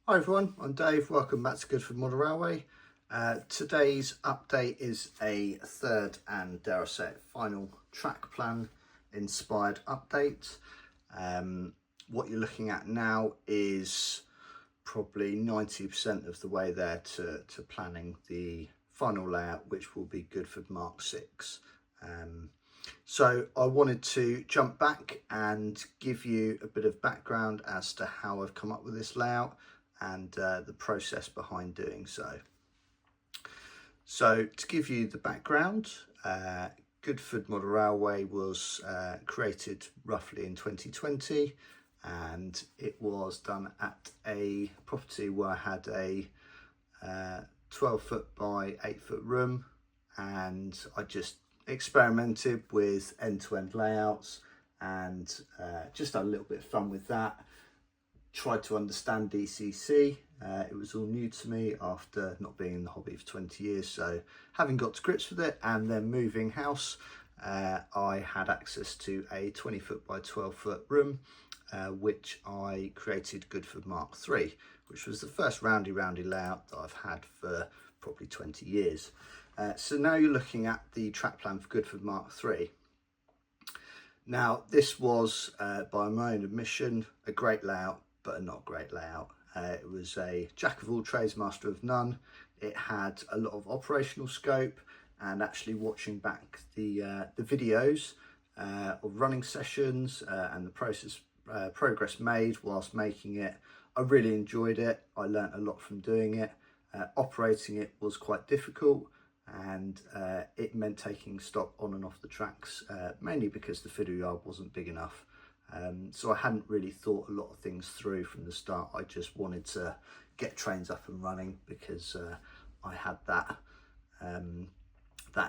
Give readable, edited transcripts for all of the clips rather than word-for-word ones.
Hi everyone, I'm Dave. Welcome back to Goodford Model Railway. Today's update is a third and, dare I say it, final track plan inspired update. What you're looking at now is probably 90% of the way there to planning the final layout, which will be Goodford MK6. So I wanted to jump back and give you a bit of background as to how I've come up with this layout and the process behind doing so. So to give you the background, Goodford Model Railway was created roughly in 2020, and it was done at a property where I had a 12-foot by 8-foot room, and I just experimented with end-to-end layouts and just had a little bit of fun with that. Tried to understand DCC. It was all new to me after not being in the hobby for 20 years, so having got to grips with it and then moving house, I had access to a 20-foot by 12-foot room, which I created Goodford Mk3, which was the first roundy layout that I've had for probably 20 years. So now you're looking at the track plan for Goodford Mk3. Now this was, by my own admission, a great layout, but a not great layout. It was a jack of all trades, master of none. It had a lot of operational scope, and actually watching back the videos of running sessions and the progress made whilst making it, I really enjoyed it. I learnt a lot from doing it. Operating it was quite difficult, and it meant taking stock on and off the tracks, mainly because the fiddle yard wasn't big enough. So I hadn't really thought a lot of things through from the start. I just wanted to get trains up and running because I had that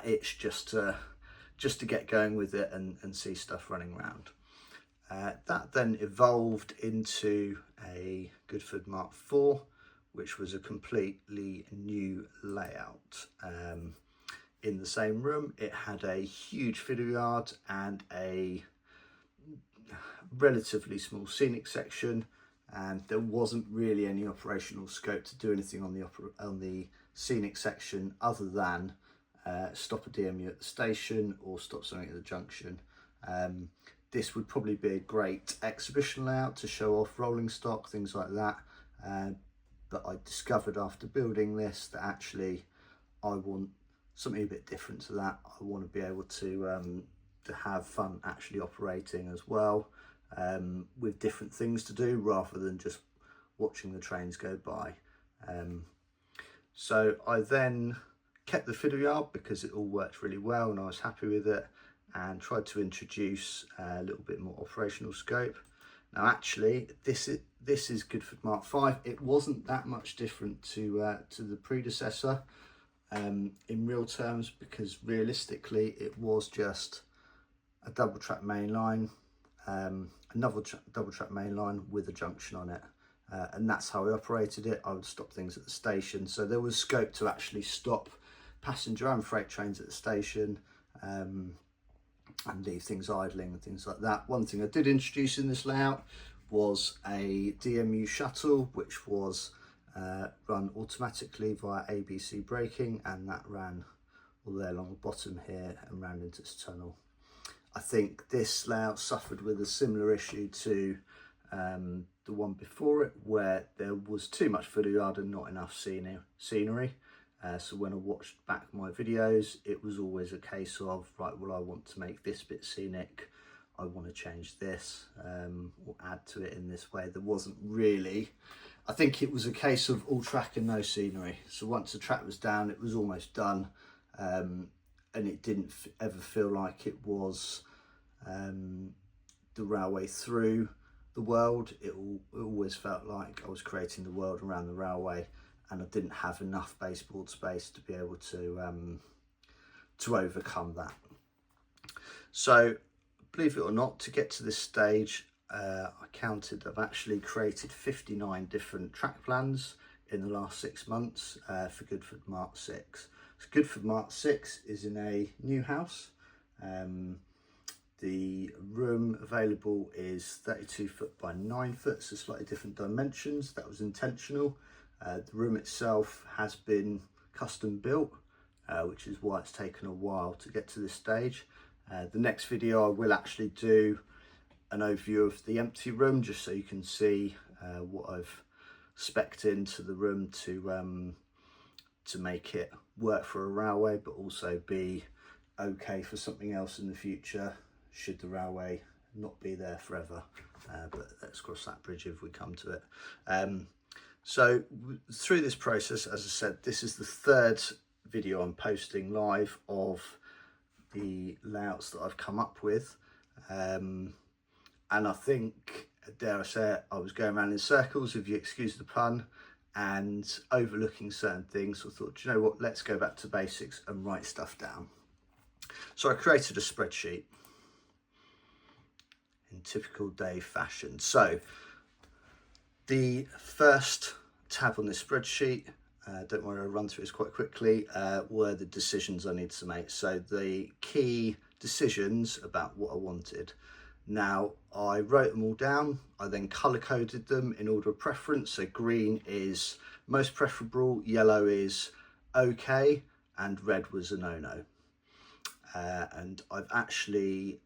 itch just to get going with it and see stuff running around. That then evolved into a Goodford Mk4, which was a completely new layout. In the same room, it had a huge fiddle yard and a relatively small scenic section, and there wasn't really any operational scope to do anything on the scenic section other than stop a DMU at the station or stop something at the junction. This would probably be a great exhibition layout to show off rolling stock, things like that, but I discovered after building this that actually I want something a bit different to that. I want to be able to have fun actually operating as well, with different things to do rather than just watching the trains go by. So I then kept the fiddle yard because it all worked really well and I was happy with it, and tried to introduce a little bit more operational scope. Now actually this is Goodford Mk5. It wasn't that much different to the predecessor in real terms, because realistically it was just a double track main line, another double track main line with a junction on it, and that's how I operated it. I would stop things at the station, so there was scope to actually stop passenger and freight trains at the station, and leave things idling and things like that. One thing I did introduce in this layout was a DMU shuttle, which was run automatically via ABC braking, and that ran all the way along the bottom here and round into this tunnel. I think this layout suffered with a similar issue to the one before it, where there was too much fiddle yard and not enough scenery. So when I watched back my videos, it was always a case of, right, well, I want to make this bit scenic, I want to change this or add to it in this way. There wasn't really, I think it was a case of all track and no scenery. So once the track was down, it was almost done, and it didn't ever feel like it was the railway through the world. It always felt like I was creating the world around the railway, and I didn't have enough baseboard space to be able to overcome that. So believe it or not, to get to this stage, I counted, I've actually created 59 different track plans in the last 6 months for Goodford Mk6. So Goodford Mk6 is in a new house. The room available is 32 foot by 9 foot, so slightly different dimensions. That was intentional. The room itself has been custom built, which is why it's taken a while to get to this stage. The next video I will actually do an overview of the empty room, just so you can see what I've spec'd into the room to make it work for a railway, but also be okay for something else in the future should the railway not be there forever. But let's cross that bridge if we come to it. So through this process, as I said, this is the third video I'm posting live of the layouts that I've come up with. And I think, dare I say it, I was going around in circles, if you excuse the pun, and overlooking certain things. So I thought, do you know what, let's go back to basics and write stuff down. So I created a spreadsheet in typical Dave fashion. So the first tab on this spreadsheet, don't worry, I'll run through this quite quickly, were the decisions I needed to make. So the key decisions about what I wanted. Now, I wrote them all down. I then color coded them in order of preference. So green is most preferable, yellow is okay, and red was a no-no. And I've actually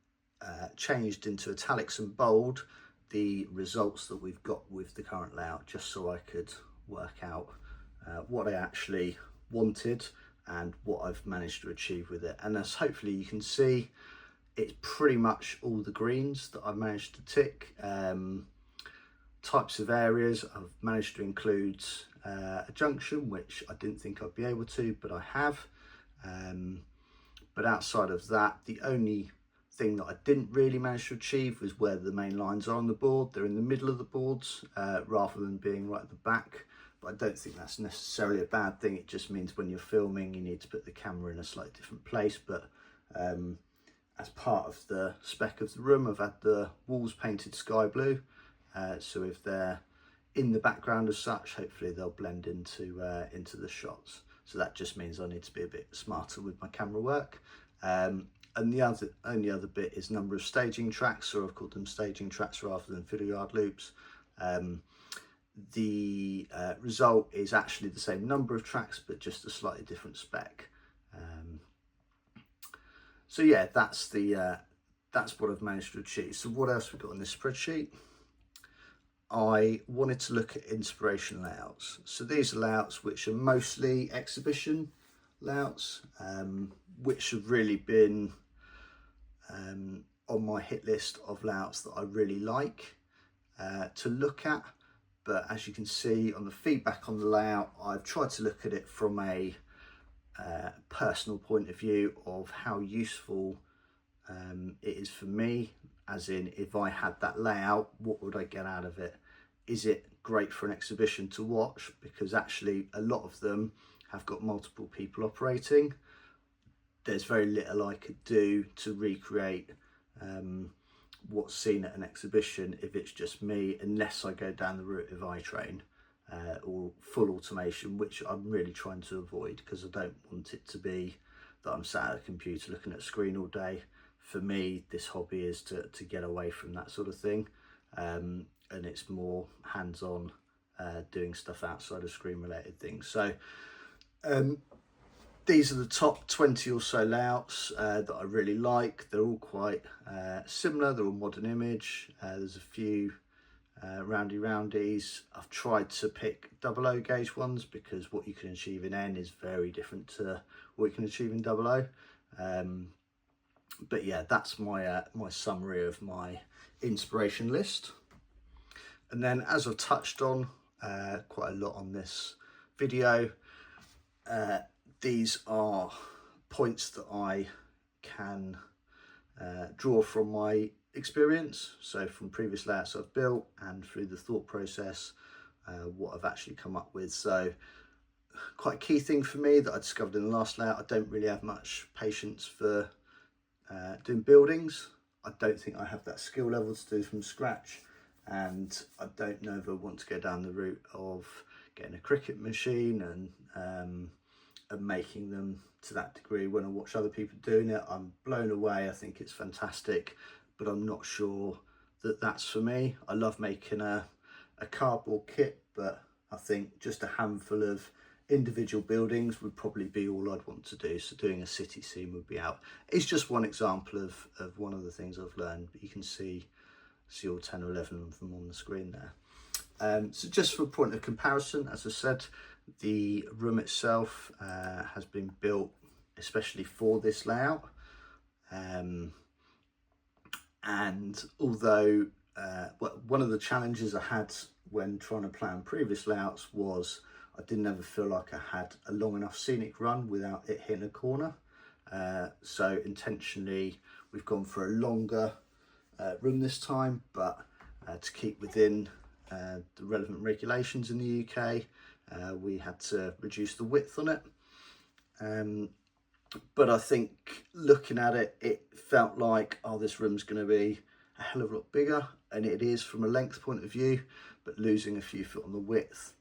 changed into italics and bold the results that we've got with the current layout, just so I could work out what I actually wanted and what I've managed to achieve with it. And as hopefully you can see, it's pretty much all the greens that I've managed to tick. Types of areas, I've managed to include a junction, which I didn't think I'd be able to, but I have. But outside of that, the only thing that I didn't really manage to achieve was where the main lines are on the board. They're in the middle of the boards rather than being right at the back. But I don't think that's necessarily a bad thing. It just means when you're filming, you need to put the camera in a slightly different place. But as part of the spec of the room, I've had the walls painted sky blue. So if they're in the background as such, hopefully they'll blend into the shots. So that just means I need to be a bit smarter with my camera work. And the only other bit is number of staging tracks, or I've called them staging tracks rather than fiddle yard loops. The result is actually the same number of tracks, but just a slightly different spec. So yeah, that's what I've managed to achieve. So what else we got on this spreadsheet? I wanted to look at inspirational layouts. So these are layouts which are mostly exhibition layouts, which have really been on my hit list of layouts that I really like to look at. But as you can see on the feedback on the layout, I've tried to look at it from a personal point of view of how useful it is for me, as in, if I had that layout, what would I get out of it? Is it great for an exhibition to watch? Because actually a lot of them have got multiple people operating. There's very little I could do to recreate what's seen at an exhibition if it's just me, unless I go down the route of iTrain or full automation, which I'm really trying to avoid, because I don't want it to be that I'm sat at a computer looking at a screen all day. For me, this hobby is to get away from that sort of thing, and it's more hands-on, doing stuff outside of screen related things. So these are the top 20 or so layouts that I really like. They're all quite similar. They're all modern image. There's a few roundies. I've tried to pick 00 gauge ones because what you can achieve in N is very different to what you can achieve in 00. But yeah, that's my my summary of my inspiration list. And then, as I've touched on quite a lot on this video, these are points that I can draw from my experience, so from previous layouts I've built and through the thought process, what I've actually come up with. So quite a key thing for me that I discovered in the last layout, I don't really have much patience for doing buildings. I don't think I have that skill level to do from scratch, and I don't know if I want to go down the route of getting a cricket machine and and making them to that degree. When I watch other people doing it, I'm blown away. I think it's fantastic, but I'm not sure that that's for me. I love making a cardboard kit, but I think just a handful of individual buildings would probably be all I'd want to do. So doing a city scene would be out. It's just one example of one of the things I've learned, but you can see all 10 or 11 of them on the screen there. So just for a point of comparison, as I said, the room itself has been built especially for this layout. And although one of the challenges I had when trying to plan previous layouts was I didn't ever feel like I had a long enough scenic run without it hitting a corner. So intentionally we've gone for a longer room this time, but to keep within the relevant regulations in the UK, we had to reduce the width on it. But I think looking at it, it felt like, oh, this room's going to be a hell of a lot bigger, and it is from a length point of view, but losing a few foot on the width,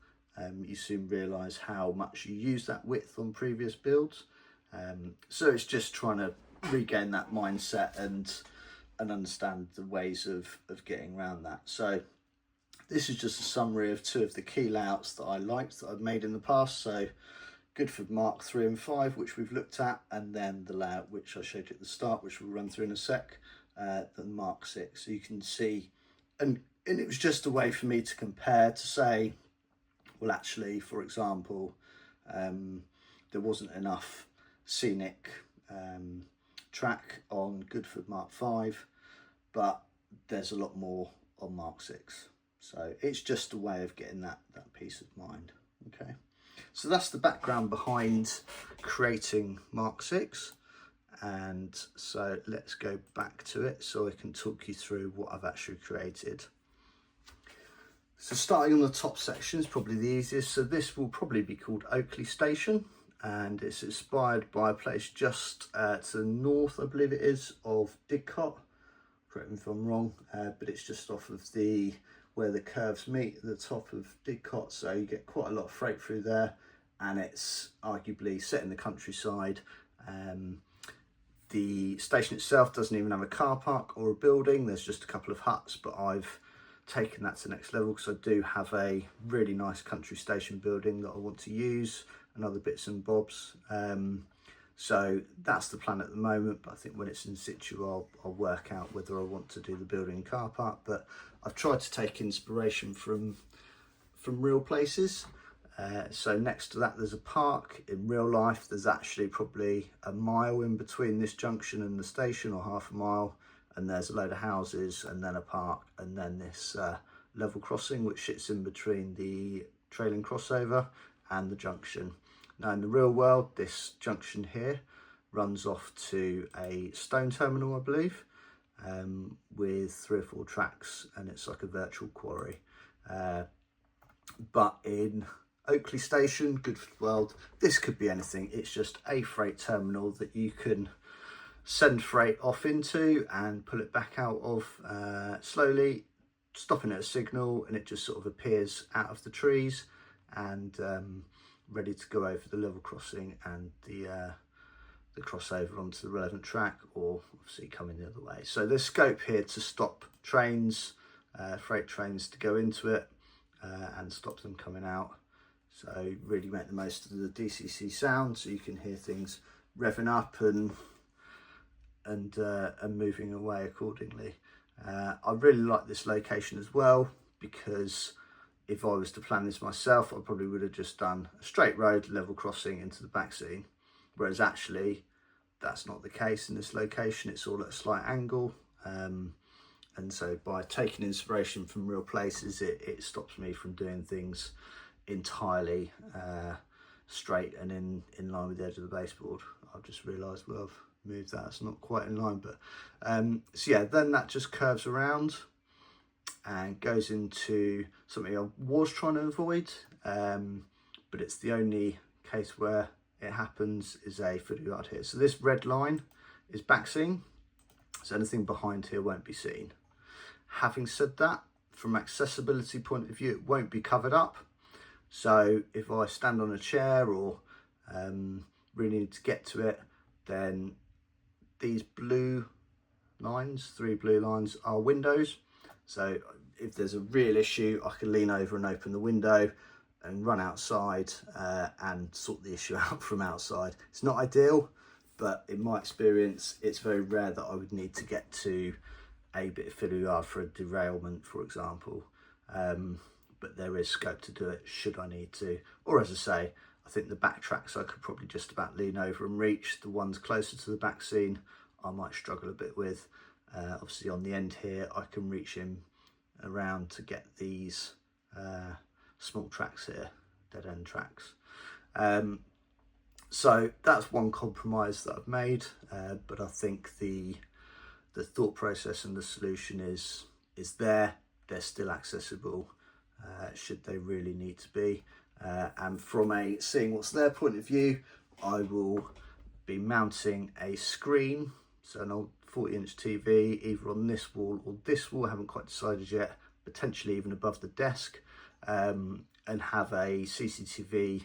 you soon realise how much you use that width on previous builds. So it's just trying to regain that mindset and understand the ways of getting around that. So this is just a summary of two of the key layouts that I liked that I've made in the past. So Goodford Mark 3 and 5, which we've looked at, and then the layout which I showed you at the start, which we'll run through in a sec, the Mark 6. So you can see, and it was just a way for me to compare, to say, well, actually, for example, there wasn't enough scenic track on Goodford Mark 5, but there's a lot more on Mark 6. So it's just a way of getting that peace of mind. Okay, so that's the background behind creating Mark 6. And so let's go back to it so I can talk you through what I've actually created. So starting on the top section is probably the easiest. So this will probably be called Oakley Station, and it's inspired by a place just to the north, I believe it is, of Didcot. Correct me if I'm wrong, but it's just off of where the curves meet at the top of Didcot. So you get quite a lot of freight through there, and it's arguably set in the countryside. The station itself doesn't even have a car park or a building. There's just a couple of huts, but I've taken that to the next level because I do have a really nice country station building that I want to use and other bits and bobs. So that's the plan at the moment, but I think when it's in situ I'll work out whether I want to do the building car park. But I've tried to take inspiration from real places. So next to that there's a park. In real life there's actually probably a mile in between this junction and the station, or half a mile, and there's a load of houses and then a park and then this level crossing which sits in between the trailing crossover and the junction. Now in the real world this junction here runs off to a stone terminal, I believe, with 3 or 4 tracks, and it's like a virtual quarry. But in Oakley Station, Goodford World, this could be anything. It's just a freight terminal that you can send freight off into and pull it back out of slowly, stopping at a signal, and it just sort of appears out of the trees and ready to go over the level crossing and the crossover onto the relevant track, or obviously coming the other way. So there's scope here to stop trains, freight trains, to go into it and stop them coming out. So really make the most of the DCC sound, so you can hear things revving up and moving away accordingly. I really like this location as well, because if I was to plan this myself, I probably would have just done a straight road level crossing into the back scene, whereas actually that's not the case in this location. It's all at a slight angle, and so by taking inspiration from real places, it stops me from doing things entirely straight and in line with the edge of the baseboard. I've just realised, well, I've moved that, it's not quite in line, but so yeah, then that just curves around and goes into something I was trying to avoid, but it's the only case where it happens, is a footyard here. So this red line is back scene, so anything behind here won't be seen. Having said that, from accessibility point of view, it won't be covered up. So if I stand on a chair or really need to get to it, then these blue lines, 3 blue lines, are windows. So if there's a real issue, I can lean over and open the window and run outside and sort the issue out from outside. It's not ideal, but in my experience, it's very rare that I would need to get to a bit of fiddle yard for a derailment, for example. But there is scope to do it should I need to. Or as I say, I think the back tracks I could probably just about lean over and reach. The ones closer to the back scene I might struggle a bit with. Obviously on the end here I can reach in around to get these small tracks here, dead end tracks. So that's one compromise that I've made, but I think the thought process and the solution is there. They're still accessible should they really need to be. And from a seeing what's there point of view, I will be mounting a screen, so an old 40-inch TV, either on this wall or this wall, I haven't quite decided yet, potentially even above the desk, and have a CCTV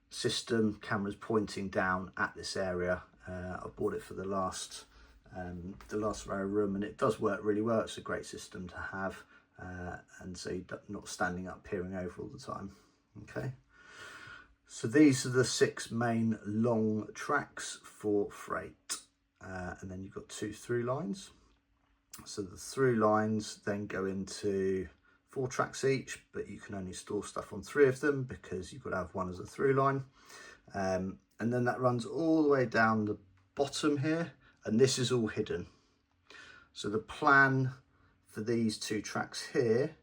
system, cameras pointing down at this area. I bought it for the last row room, and it does work really well. It's a great system to have, and so you're not standing up peering over all the time. Okay, so these are the 6 main long tracks for freight, and then you've got 2 through lines. So the through lines then go into 4 tracks each, but you can only store stuff on 3 of them because you've got to have one as a through line. And then that runs all the way down the bottom here, and this is all hidden. So the plan for these 2 tracks here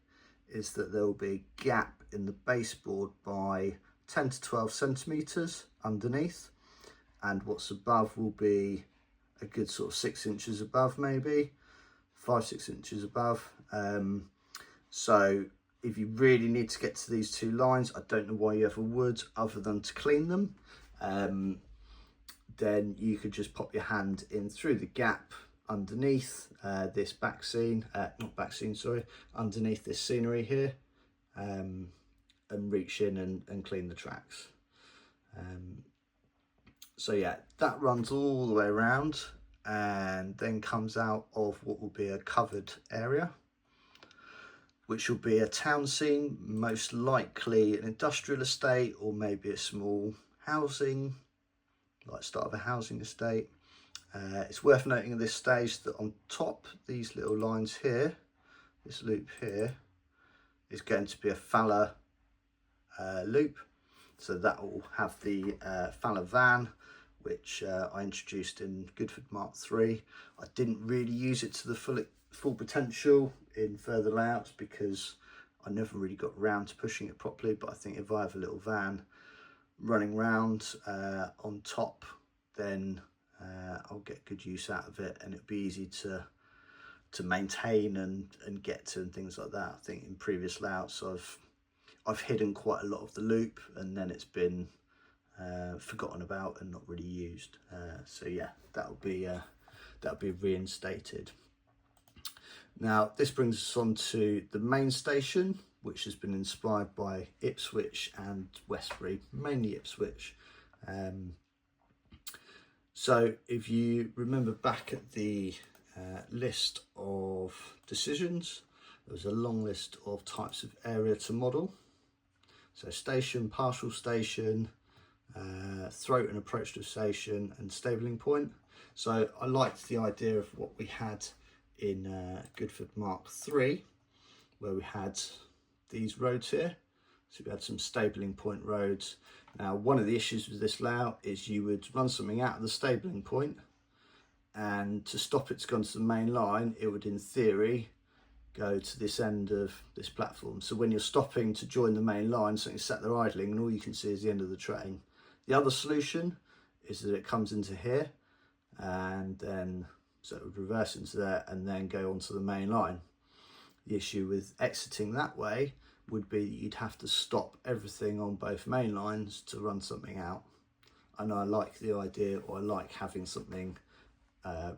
is that there will be a gap in the baseboard by 10 to 12 centimetres underneath, and what's above will be a good sort of 6 inches above, maybe 5-6 inches above. So if you really need to get to these 2 lines, I don't know why you ever would other than to clean them, then you could just pop your hand in through the gap underneath this back scene, underneath this scenery here, and reach in and clean the tracks. So yeah, that runs all the way around and then comes out of what will be a covered area, which will be a town scene, most likely an industrial estate or maybe a small housing, like start of a housing estate. It's worth noting at this stage that on top, these little lines here, this loop here, is going to be a Falla loop. So that will have the Falla van, which I introduced in Goodford Mark3. I didn't really use it to the full potential in further layouts because I never really got around to pushing it properly, but I think if I have a little van running around on top, then I'll get good use out of it, and it'll be easy to maintain and get to and things like that. I think in previous layouts I've hidden quite a lot of the loop, and then it's been forgotten about and not really used. So yeah, that'll be reinstated. Now this brings us on to the main station, which has been inspired by Ipswich and Westbury, mainly Ipswich. So if you remember back at the list of decisions, there was a long list of types of area to model. So station, partial station, throat and approach to station, and stabling point. So I liked the idea of what we had in Goodford Mark3, where we had these roads here. So we had some stabling point roads. Now, one of the issues with this layout is you would run something out of the stabling point, and to stop it to go onto the main line, it would in theory go to this end of this platform. So when you're stopping to join the main line, something's sat there idling and all you can see is the end of the train. The other solution is that it comes into here, and then so it would reverse into there and then go onto the main line. The issue with exiting that way would be that you'd have to stop everything on both main lines to run something out. And I like the idea, or I like having something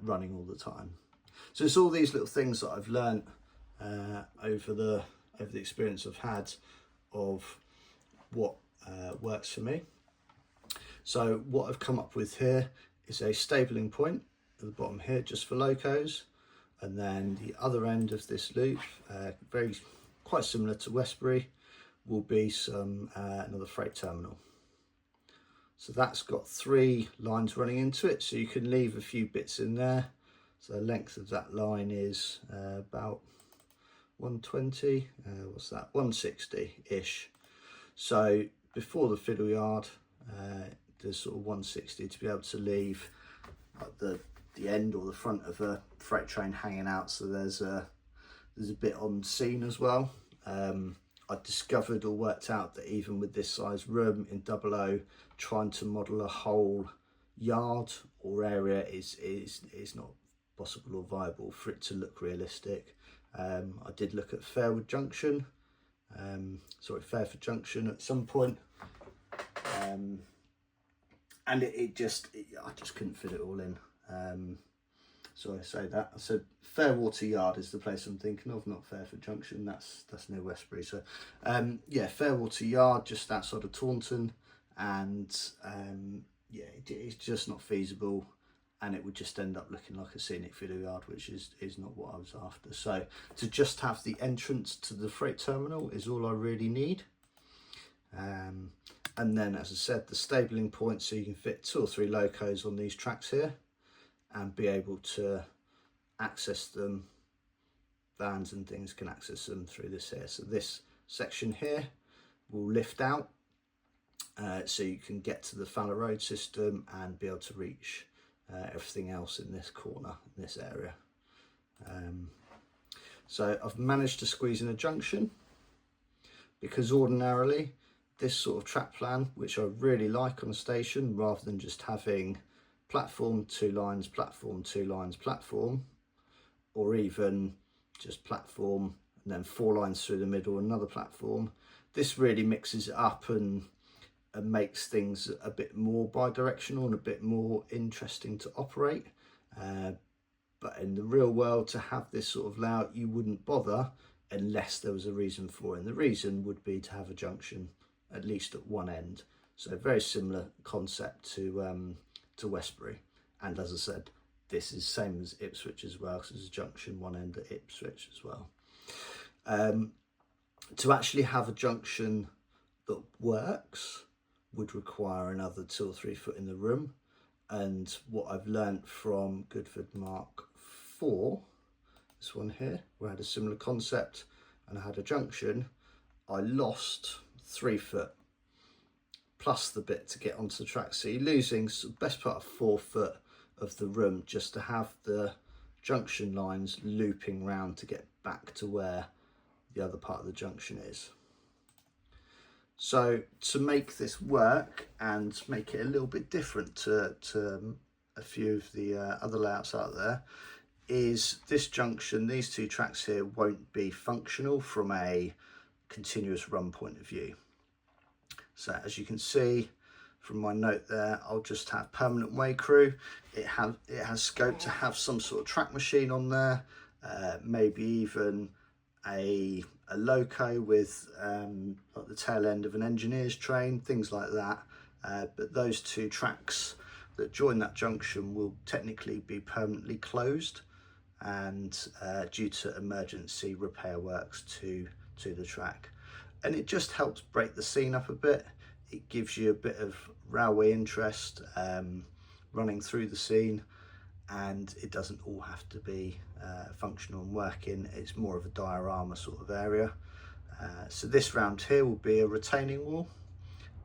running all the time. So it's all these little things that I've learned over the experience I've had of what works for me. So what I've come up with here is a stabling point at the bottom here just for locos, and then the other end of this loop, quite similar to Westbury, will be another freight terminal. So that's got 3 lines running into it, so you can leave a few bits in there. So the length of that line is about 120, what's that, 160-ish. So before the fiddle yard, there's sort of 160 to be able to leave the end or the front of a freight train hanging out. So there's a bit on scene as well. I discovered or worked out that even with this size room in 00, trying to model a whole yard or area is not possible or viable for it to look realistic. I did look at Fairford Junction at some point, and I just couldn't fit it all in. So I say that. So Fairwater Yard is the place I'm thinking of, not Fairford Junction. That's near Westbury. So yeah, Fairwater Yard, just outside of Taunton, and yeah, it's just not feasible, and it would just end up looking like a scenic fiddle yard, which is not what I was after. So to just have the entrance to the freight terminal is all I really need. And then, as I said, the stabling point, so you can fit 2 or 3 locos on these tracks here and be able to access them. Vans and things can access them through this here. So this section here will lift out, so you can get to the Fallow Road system and be able to reach everything else in this corner, in this area. So I've managed to squeeze in a junction, because ordinarily this sort of track plan, which I really like on a station, rather than just having platform, 2 lines, platform, 2 lines, platform, or even just platform and then 4 lines through the middle, another platform, this really mixes it up and makes things a bit more bi-directional and a bit more interesting to operate. But in the real world, to have this sort of layout, you wouldn't bother unless there was a reason for it, and the reason would be to have a junction at least at one end. So very similar concept to Westbury, and as I said, this is same as Ipswich as well, because there's a junction one end at Ipswich as well. To actually have a junction that works would require another 2 or 3 foot in the room, and what I've learnt from Goodford MK6, this one here, where I had a similar concept and I had a junction, I lost 3 foot plus the bit to get onto the track. So you're losing the best part of 4 foot of the room just to have the junction lines looping round to get back to where the other part of the junction is. So to make this work and make it a little bit different to a few of the other layouts out there, is this junction, these 2 tracks here won't be functional from a continuous run point of view. So as you can see from my note there, I'll just have permanent way crew. It has scope to have some sort of track machine on there, maybe even a loco with like the tail end of an engineer's train, things like that. But those 2 tracks that join that junction will technically be permanently closed, and due to emergency repair works to the track. And it just helps break the scene up a bit. It gives you a bit of railway interest running through the scene, and it doesn't all have to be functional and working. It's more of a diorama sort of area. So this round here will be a retaining wall,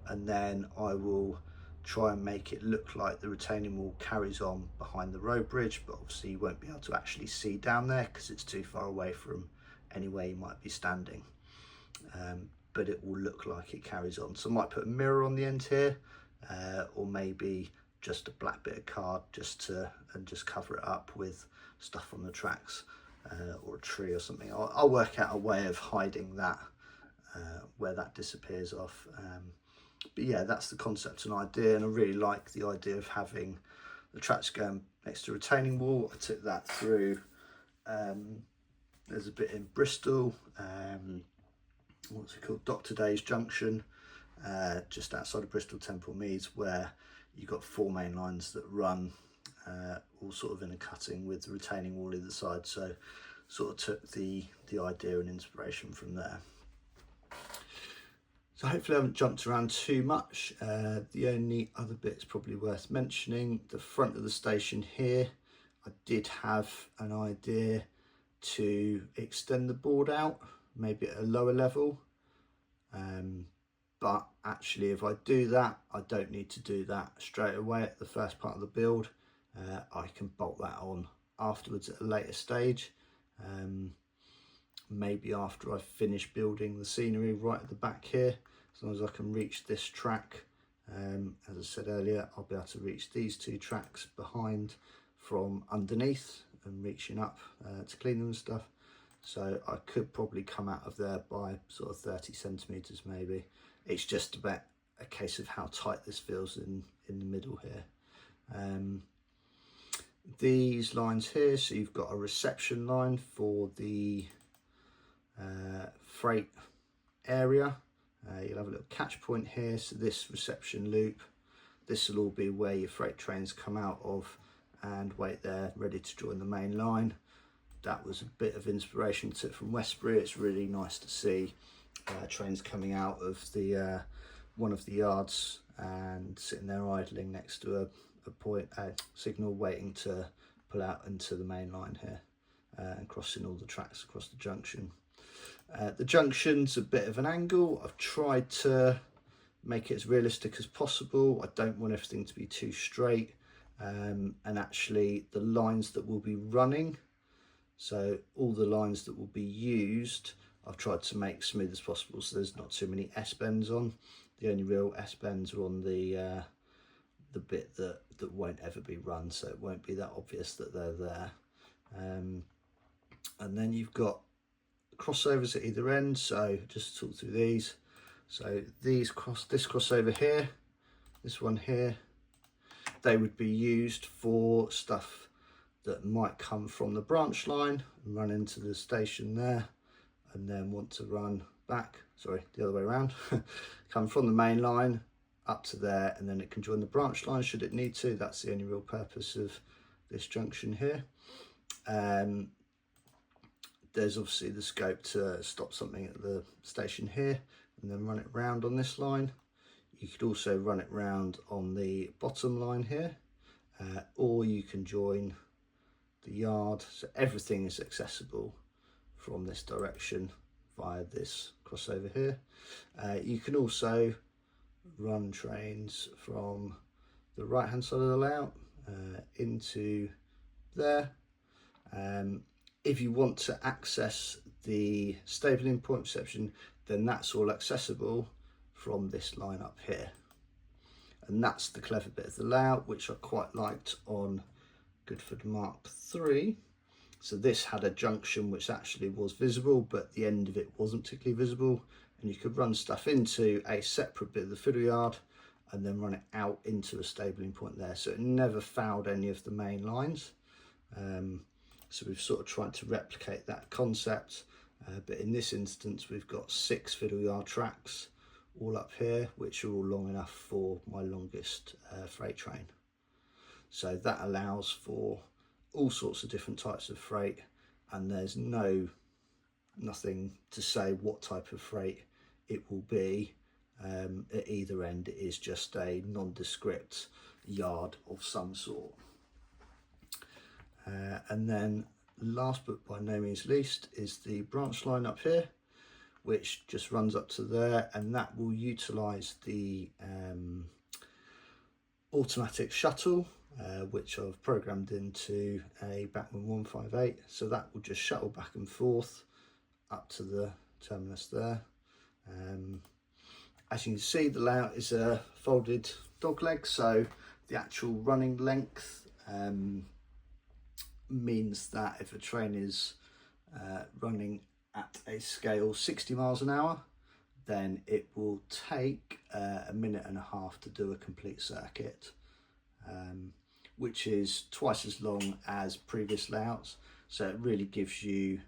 and then I will try and make it look like the retaining wall carries on behind the road bridge, but obviously you won't be able to actually see down there because it's too far away from anywhere you might be standing. But it will look like it carries on. So I might put a mirror on the end here, or maybe just a black bit of card just cover it up with stuff on the tracks, or a tree or something. I'll work out a way of hiding that where that disappears off. But yeah, that's the concept and idea, and I really like the idea of having the tracks going next to a retaining wall. I took that through, there's a bit in Bristol, what's it called, Dr. Day's Junction, just outside of Bristol Temple Meads, where you've got 4 main lines that run all sort of in a cutting with the retaining wall either side. So sort of took the idea and inspiration from there. So hopefully I haven't jumped around too much. The only other bits probably worth mentioning, the front of the station here, I did have an idea to extend the board out, maybe at a lower level. But actually if I do that, I don't need to do that straight away at the first part of the build. I can bolt that on afterwards at a later stage. Maybe after I finish building the scenery right at the back here, as long as I can reach this track. As I said earlier, I'll be able to reach these 2 tracks behind from underneath and reaching up to clean them and stuff. So I could probably come out of there by sort of 30 centimeters maybe. It's just about a case of how tight this feels in the middle here. These lines here, so you've got a reception line for the freight area. You'll have a little catch point here, so this reception loop, this will all be where your freight trains come out of and wait there ready to join the main line. That was a bit of inspiration to it from Westbury. It's really nice to see trains coming out of the one of the yards and sitting there idling next to a signal waiting to pull out into the main line here, and crossing all the tracks across the junction. The junction's a bit of an angle. I've tried to make it as realistic as possible. I don't want everything to be too straight, and actually the lines that will be running, so all the lines that will be used, I've tried to make smooth as possible, so there's not too many S-bends on. The only real S-bends are on the bit that won't ever be run, so it won't be that obvious that they're there. And then you've got crossovers at either end, so just talk through these. So this crossover here, this one here, they would be used for stuff that might come from the branch line and run into the station there, and then want to run back, sorry, the other way around, come from the main line up to there, and then it can join the branch line should it need to. That's the only real purpose of this junction here. There's obviously the scope to stop something at the station here and then run it round on this line. You could also run it round on the bottom line here, or you can join the yard, so everything is accessible from this direction via this crossover here. You can also run trains from the right hand side of the layout into there. If you want to access the stabling point reception, then that's all accessible from this line up here. And that's the clever bit of the layout, which I quite liked on Goodford Mark III. So this had a junction which actually was visible, but the end of it wasn't particularly visible, and you could run stuff into a separate bit of the fiddle yard and then run it out into a stabling point there, so it never fouled any of the main lines. So we've sort of tried to replicate that concept, but in this instance we've got 6 fiddle yard tracks all up here, which are all long enough for my longest freight train. So that allows for all sorts of different types of freight, and there's nothing to say what type of freight it will be. At either end it is just a nondescript yard of some sort. And then last but by no means least is the branch line up here, which just runs up to there, and that will utilize the automatic shuttle, which I've programmed into a Bachmann 158, so that will just shuttle back and forth up to the terminus there. As you can see, the layout is a folded dog leg, so the actual running length means that if a train is running at a scale 60 miles an hour, then it will take a minute and a half to do a complete circuit, which is twice as long as previous layouts. So it really gives you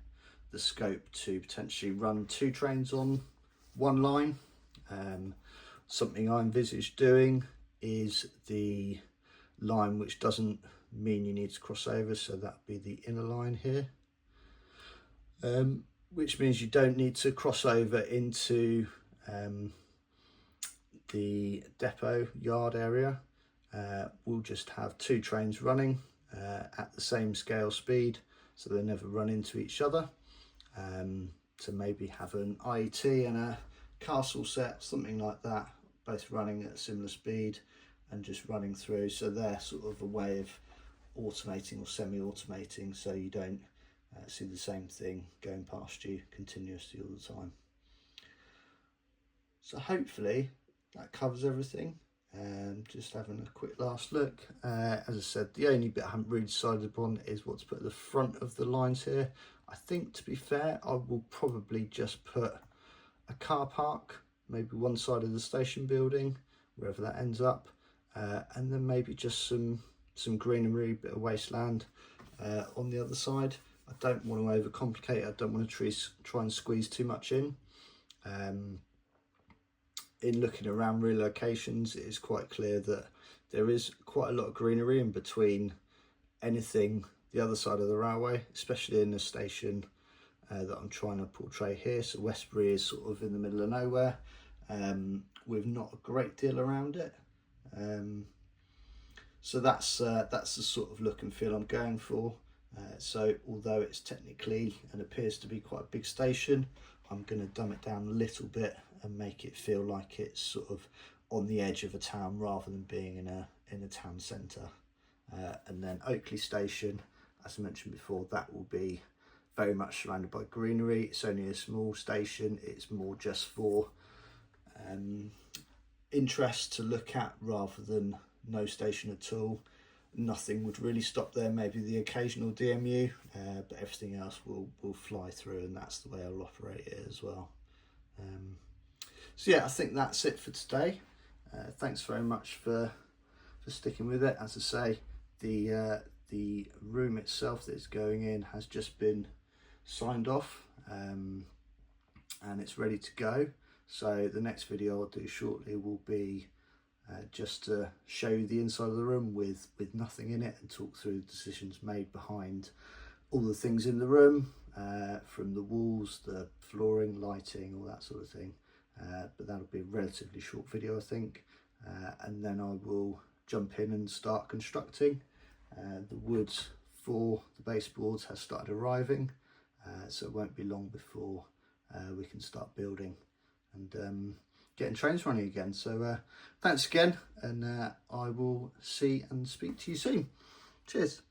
the scope to potentially run 2 trains on one line. Something I envisage doing is the line which doesn't mean you need to cross over, so that would be the inner line here, which means you don't need to cross over into the depot yard area. We'll just have 2 trains running at the same scale speed, so they never run into each other. To maybe have an IET and a castle set, something like that, both running at a similar speed and just running through, so they're sort of a way of automating or semi-automating, so you don't see the same thing going past you continuously all the time. So hopefully that covers everything. Just having a quick last look. As I said, the only bit I haven't really decided upon is what to put at the front of the lines here. I think, to be fair, I will probably just put a car park, maybe one side of the station building, wherever that ends up, and then maybe just some greenery, bit of wasteland on the other side. I don't want to overcomplicate it. I don't want to try and squeeze too much in. In looking around relocations, it is quite clear that there is quite a lot of greenery in between anything the other side of the railway, especially in the station that I'm trying to portray here. So Westbury is sort of in the middle of nowhere, with not a great deal around it. So that's the sort of look and feel I'm going for. So although it's technically and appears to be quite a big station, I'm going to dumb it down a little bit and make it feel like it's sort of on the edge of a town rather than being in a town centre. And then Oakley Station, as I mentioned before, that will be very much surrounded by greenery. It's only a small station. It's more just for interest to look at rather than no station at all. Nothing would really stop there, maybe the occasional DMU, but everything else will fly through, and that's the way I'll operate it as well. So yeah, I think that's it for today. Thanks very much for sticking with it. As I say, the room itself that's going in has just been signed off, and it's ready to go. So the next video I'll do shortly will be just to show you the inside of the room with nothing in it, and talk through the decisions made behind all the things in the room, from the walls, the flooring, lighting, all that sort of thing. But that'll be a relatively short video, I think, and then I will jump in and start constructing. The wood for the baseboards has started arriving, so it won't be long before we can start building and getting trains running again. So thanks again, and I will see and speak to you soon. Cheers.